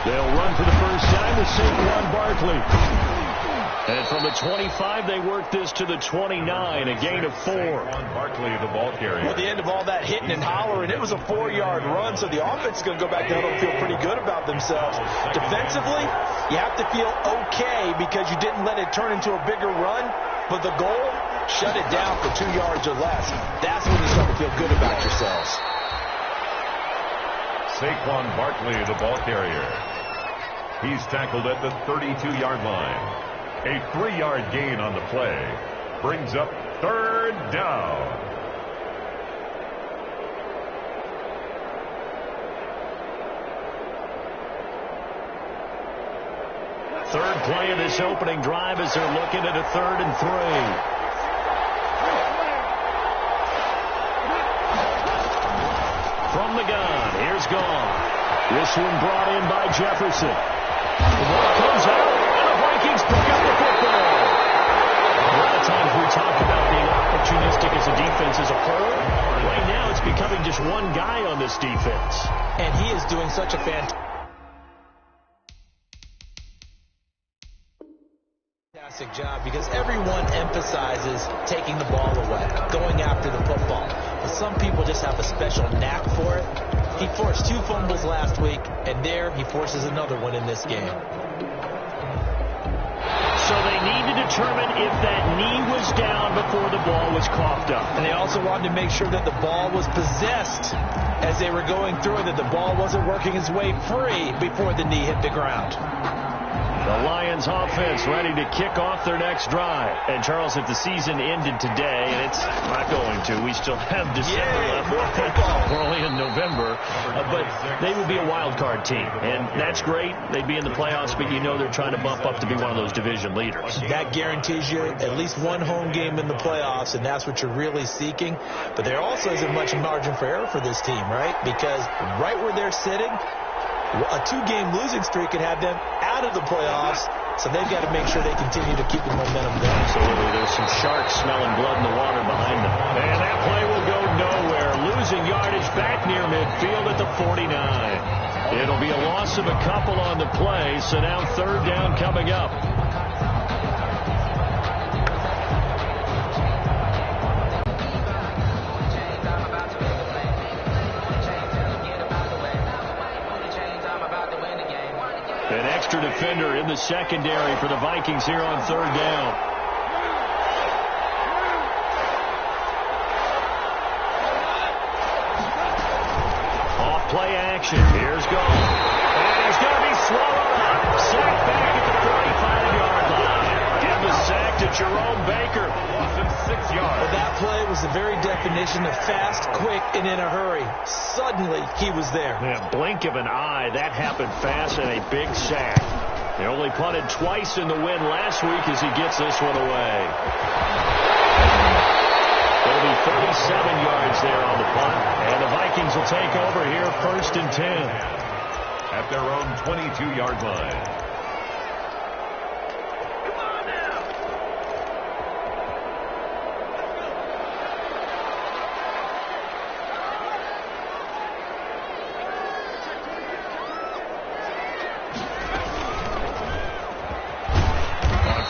They'll run for the first time with Saquon Barkley. And from the 25, they work this to the 29, a gain of 4. Barkley, the ball carrier. At the end of all that hitting and hollering, it was a 4-yard run, so the offense is going to go back down and feel pretty good about themselves. Defensively, you have to feel okay because you didn't let it turn into a bigger run, but the goal, shut it down for 2 yards or less. That's when you start to feel good about yourselves. Saquon Barkley, the ball carrier. He's tackled at the 32-yard line. A 3-yard gain on the play brings up 3rd down. Third play of this opening drive as they're looking at a 3rd and 3. From the gun, here's Gone. This one brought in by Jefferson. The ball comes out, and the Vikings pick up the football. A lot of times we talk about being opportunistic as a defense as a whole. Right now it's becoming just one guy on this defense. And he is doing such a fantastic job because everyone emphasizes taking the ball away, going after the football. But some people just have a special knack for it. He forced 2 fumbles last week, and there he forces another one in this game. So they need to determine if that knee was down before the ball was coughed up. And they also wanted to make sure that the ball was possessed as they were going through, that the ball wasn't working its way free before the knee hit the ground. The Lions offense ready to kick off their next drive. And Charles, if the season ended today, and it's not going to, we still have December left. We're only in November. But they would be a wild card team. And that's great. They'd be in the playoffs, but you know they're trying to bump up to be one of those division leaders. That guarantees you at least one home game in the playoffs, and that's what you're really seeking. But there also isn't much margin for error for this team, right? Because right where they're sitting, a 2-game losing streak could have them out of the playoffs, so they've got to make sure they continue to keep the momentum going. Absolutely. There's some sharks smelling blood in the water behind them. And that play will go nowhere. Losing yardage back near midfield at the 49. It'll be a loss of a couple on the play, so now 3rd down coming up. An extra defender in the secondary for the Vikings here on 3rd down. Off play action. Here's Gone. And he's going to be swallowed up. Sacked back at the 45-yard line. Give the sack to Jerome Baker. Loss of 6 yards. Well, that play was the very definition of fast, quick, and in a hurry. Suddenly, he was there. Yeah, blink of an eye. That happened fast and a big sack. They only punted twice in the win last week as he gets this one away. It'll be 37 yards there on the punt. And the Vikings will take over here 1st and 10. At their own 22-yard line.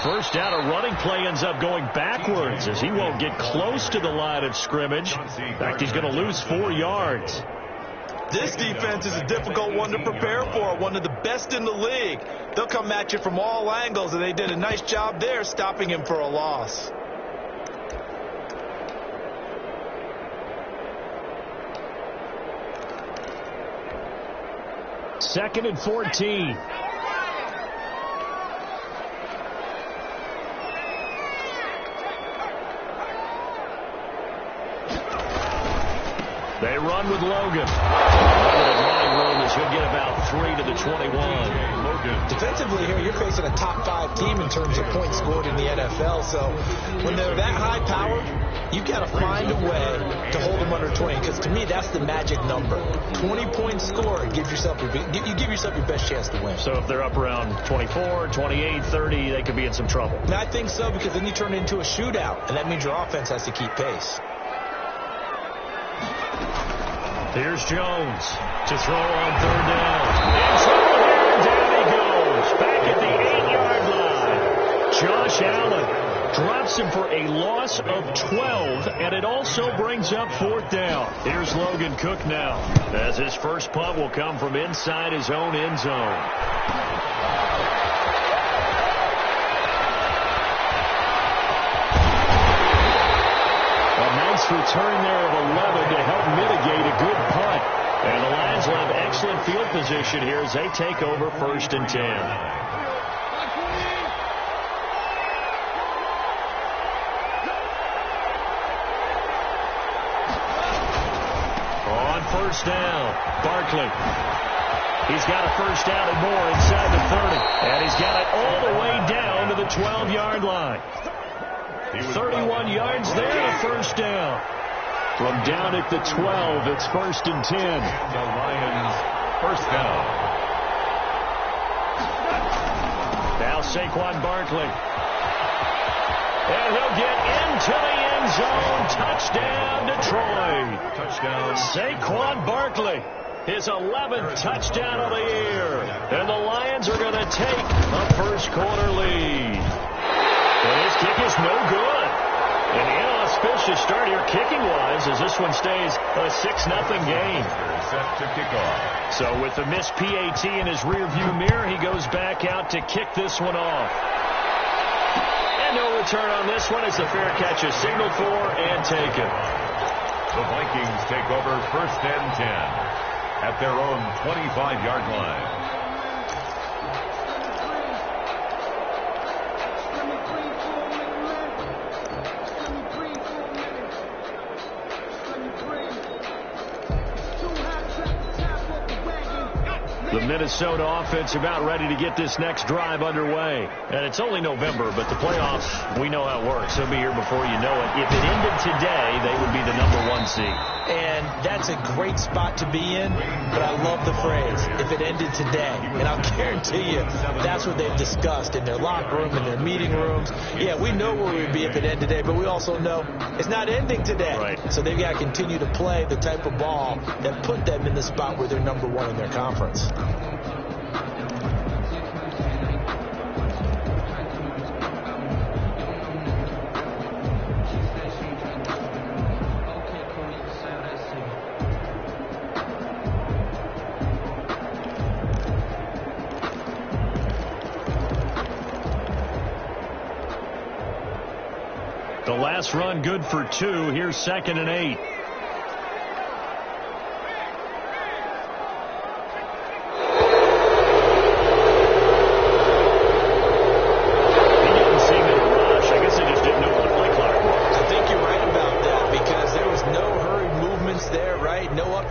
First down, a running play ends up going backwards as he won't get close to the line of scrimmage. In fact, he's going to lose 4 yards. This defense is a difficult one to prepare for, one of the best in the league. They'll come at you from all angles, and they did a nice job there stopping him for a loss. Second and 14. They run with Logan. Running room as he'll get about 3 to the 21. Defensively here, you're facing a top 5 team in terms of points scored in the NFL. So when they're that high powered, you've got to find a way to hold them under 20. Because to me, that's the magic number. 20 points scored gives yourself you give yourself your best chance to win. So if they're up around 24, 28, 30, they could be in some trouble. And I think so, because then you turn it into a shootout, and that means your offense has to keep pace. Here's Jones to throw on 3rd down. In trouble here, a loss of 12, and it also brings up 4th down. Here's Logan Cook now, as his first punt will come from inside his own end zone. A nice return there of 11 to help mitigate a good punt. And the Lions will have excellent field position here as they take over 1st and 10. On 1st down, Barkley. He's got a 1st down and more inside the 30. And he's got it all the way down to the 12-yard line. 31 yards there, the 1st down. From down at the 12, it's 1st and 10. The Lions, 1st down. Now Saquon Barkley. And he'll get into the end zone. Touchdown, Detroit. Touchdown. Saquon Barkley, his 11th touchdown of the year. And the Lions are going to take a first-quarter lead. And his kick is no good. An inauspicious start here kicking-wise as this one stays a 6-0 game. Set to kick off. So with the missed PAT in his rearview mirror, he goes back out to kick this one off. And no return on this one as the fair catch is signaled for and taken. The Vikings take over 1st and 10 at their own 25-yard line. The Minnesota offense about ready to get this next drive underway. And it's only November, but the playoffs, we know how it works. They'll be here before you know it. If it ended today, they would be the #1 seed. And that's a great spot to be in, but I love the phrase, if it ended today. And I'll guarantee you, that's what they've discussed in their locker room, in their meeting rooms. Yeah, we know where we'd be if it ended today, but we also know it's not ending today. Right. So they've got to continue to play the type of ball that put them in the spot where they're #1 in their conference. The last run good for 2. Here's 2nd and 8.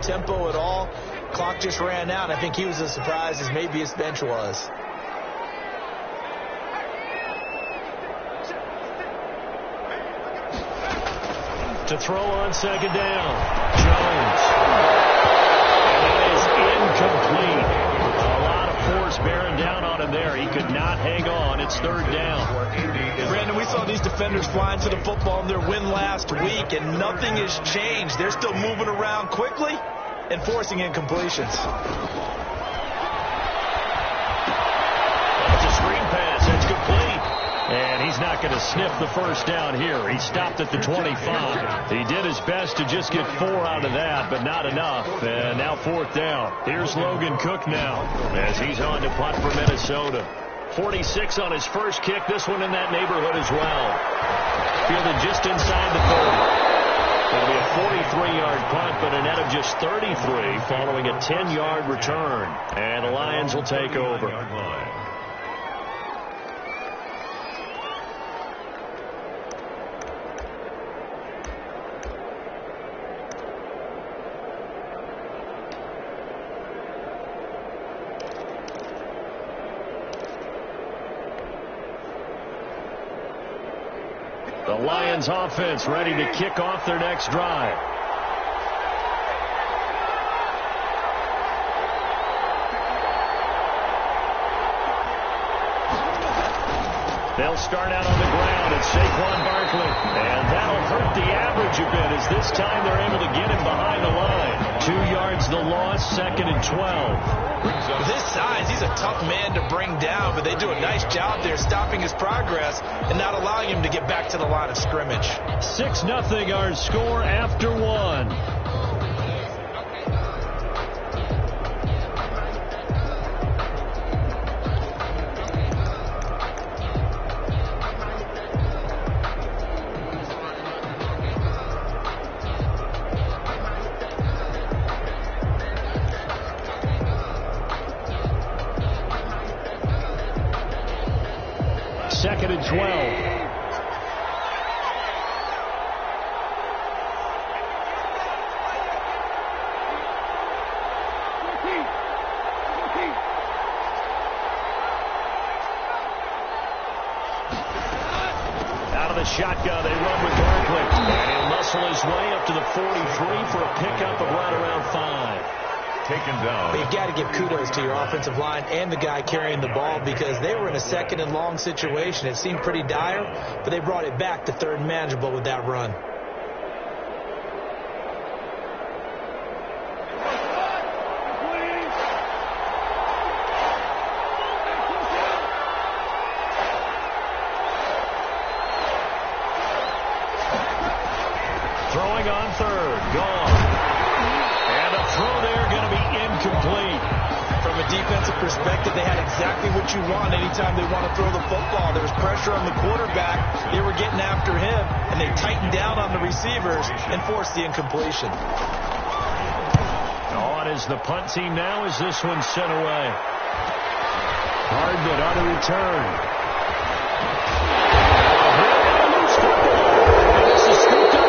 Tempo at all. Clock just ran out. I think he was as surprised as maybe his bench was. To throw on 2nd down, Jones. And that is incomplete. A lot of force bearing down on him there. He could not hang on. It's 3rd down. Brandon, we saw these defenders flying to the football in their win last week, and nothing has changed. They're still moving around quickly and forcing incompletions. It's a screen pass. It's complete. And he's not going to sniff the 1st down here. He stopped at the 25. He did his best to just get 4 out of that, but not enough. And now 4th down. Here's Logan Cook now as he's on to punt for Minnesota. 46 on his first kick. This one in that neighborhood as well. Fielded just inside the 30. It'll be a 43-yard punt, but a net of just 33 following a 10-yard return. And the Lions will take over. The Lions offense ready to kick off their next drive. They'll start out on the ground. It's Saquon Barkley. And that'll hurt the average a bit as this time they're able to get him behind the line. 2 yards the loss, 2nd and 12. This size, He's a tough man to bring down, but they do a nice job there stopping his progress and not allowing him to get back to the line of scrimmage. 6-0 our score after one. Second and 12. Out of the shotgun, they run with Barkley. And he'll muscle his way up to the 43 for a pickup of right around 5. Taken down. But you've got to give kudos to your offensive line and the guy carrying the ball, because they were in a second and long situation. It seemed pretty dire, but they brought it back to third and manageable with that run. Throwing on third. Gone. And a throw there going to be incomplete. From a defensive perspective, they had exactly what you want anytime they want to throw the football. There was pressure on the quarterback. They were getting after him, and they tightened down on the receivers and forced the incompletion. On is the punt team now as this one sent away. Hardman on the return. This is scooped up.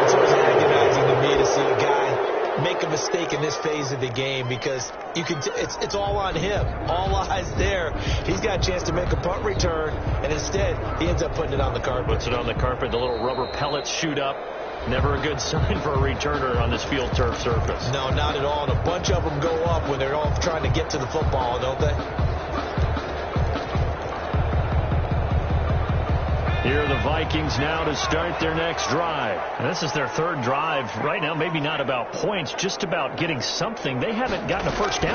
It's agonizing to me to see a guy make a mistake in this phase of the game, because you can it's all on him. All eyes there. He's got a chance to make a punt return, and instead he ends up putting it on the carpet. Puts it on the carpet. The little rubber pellets shoot up. Never a good sign for a returner on this field turf surface. No, not at all. And a bunch of them go up when they're all trying to get to the football, don't they? Here are the Vikings now to start their next drive. And this is their third drive right now. Maybe not about points, just about getting something. They haven't gotten a first down